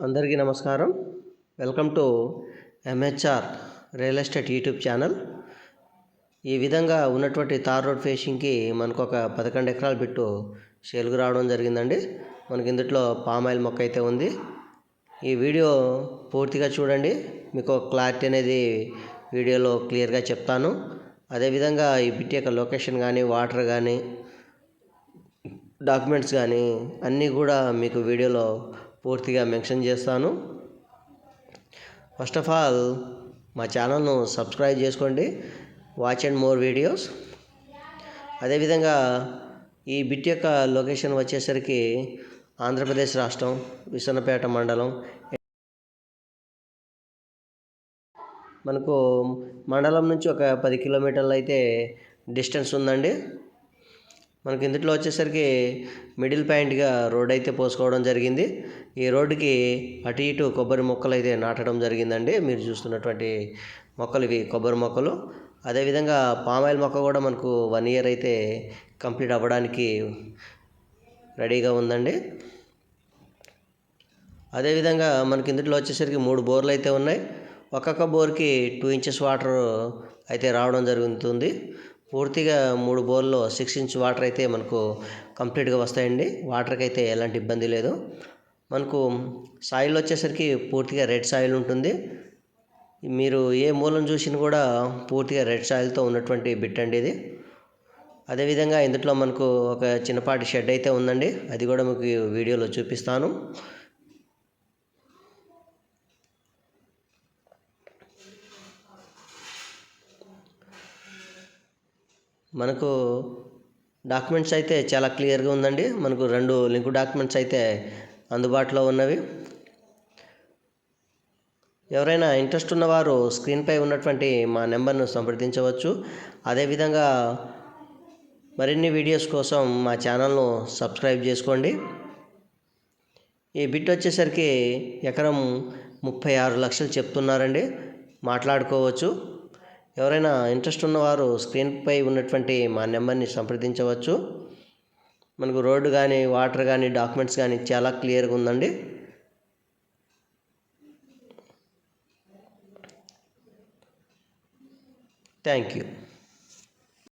అందరికీ నమస్కారం. Welcome to MHR real estate YouTube channel. ఈ విధంగా ఉన్నటువంటి తార్ రోడ్ ఫేషింగ్కి మనకు ఒక 11 ఎకరాల బిట్టు సేల్కు రావడం జరిగిందండి. మనకి ఇందులో పామాయిల్ మొక్క అయితే ఉంది. ఈ వీడియో పూర్తిగా చూడండి, మీకు క్లారిటీ అనేది వీడియోలో క్లియర్గా చెప్తాను. అదేవిధంగా ఈ బిట్ యొక్క లొకేషన్ కానీ, వాటర్ కానీ, డాక్యుమెంట్స్ కానీ అన్నీ కూడా మీకు వీడియోలో పూర్తిగా మెన్షన్ చేస్తాను. ఫస్ట్ ఆఫ్ ఆల్ మా ఛానల్ను సబ్స్క్రైబ్ చేసుకోండి, వాచ్ అండ్ మోర్ వీడియోస్. అదేవిధంగా ఈ బిట్ యొక్క లొకేషన్ వచ్చేసరికి ఆంధ్రప్రదేశ్ రాష్ట్రం, విసన్నపేట మండలం. మనకు మండలం నుంచి ఒక 10 కిలోమీటర్లు అయితే డిస్టెన్స్ ఉందండి. మనకి ఇందులో వచ్చేసరికి మిడిల్ పాయింట్గా రోడ్ అయితే పోసుకోవడం జరిగింది. ఈ రోడ్డుకి అటు ఇటు కొబ్బరి మొక్కలు అయితే నాటడం జరిగిందండి. మీరు చూస్తున్నటువంటి మొక్కలు ఇవి కొబ్బరి మొక్కలు. అదేవిధంగా పామాయిల్ మొక్క కూడా మనకు 1 ఇయర్ అయితే కంప్లీట్ అవ్వడానికి రెడీగా ఉందండి. అదేవిధంగా మనకి ఇందులో వచ్చేసరికి 3 బోర్లు అయితే ఉన్నాయి. ఒక్కొక్క బోర్కి 2 ఇంచెస్ వాటర్ అయితే రావడం జరుగుతుంది. పూర్తిగా 3 బోర్లో 6 ఇంచ్ వాటర్ అయితే మనకు కంప్లీట్గా వస్తాయండి. వాటర్కి అయితే ఎలాంటి ఇబ్బంది లేదు. మనకు సాయిల్ వచ్చేసరికి పూర్తిగా రెడ్ సాయిల్ ఉంటుంది. మీరు ఏ మూలను చూసినా కూడా పూర్తిగా రెడ్ సాయిల్తో ఉన్నటువంటి బిట్ అండి ఇది. అదేవిధంగా ఇందులో మనకు ఒక చిన్నపాటి షెడ్ అయితే ఉందండి, అది కూడా మీకు వీడియోలో చూపిస్తాను. మనకు డాక్యుమెంట్స్ అయితే చాలా క్లియర్గా ఉందండి. మనకు 2 లింక్ డాక్యుమెంట్స్ అయితే అందుబాటులో ఉన్నవి. ఎవరైనా ఇంట్రెస్ట్ ఉన్నవారు స్క్రీన్పై ఉన్నటువంటి మా నెంబర్ను సంప్రదించవచ్చు. అదేవిధంగా మరిన్ని వీడియోస్ కోసం మా ఛానల్ను సబ్స్క్రైబ్ చేసుకోండి. ఈ బిట్ వచ్చేసరికి ఎకరం 36 లక్షలు చెప్తున్నారండి, మాట్లాడుకోవచ్చు. ఎవరైనా ఇంట్రెస్ట్ ఉన్నవారు స్క్రీన్పై ఉన్నటువంటి మా నెంబర్ని సంప్రదించవచ్చు. మనకు రోడ్డు కానీ, వాటర్ కానీ, డాక్యుమెంట్స్ కానీ చాలా క్లియర్గా ఉందండి. Thank you.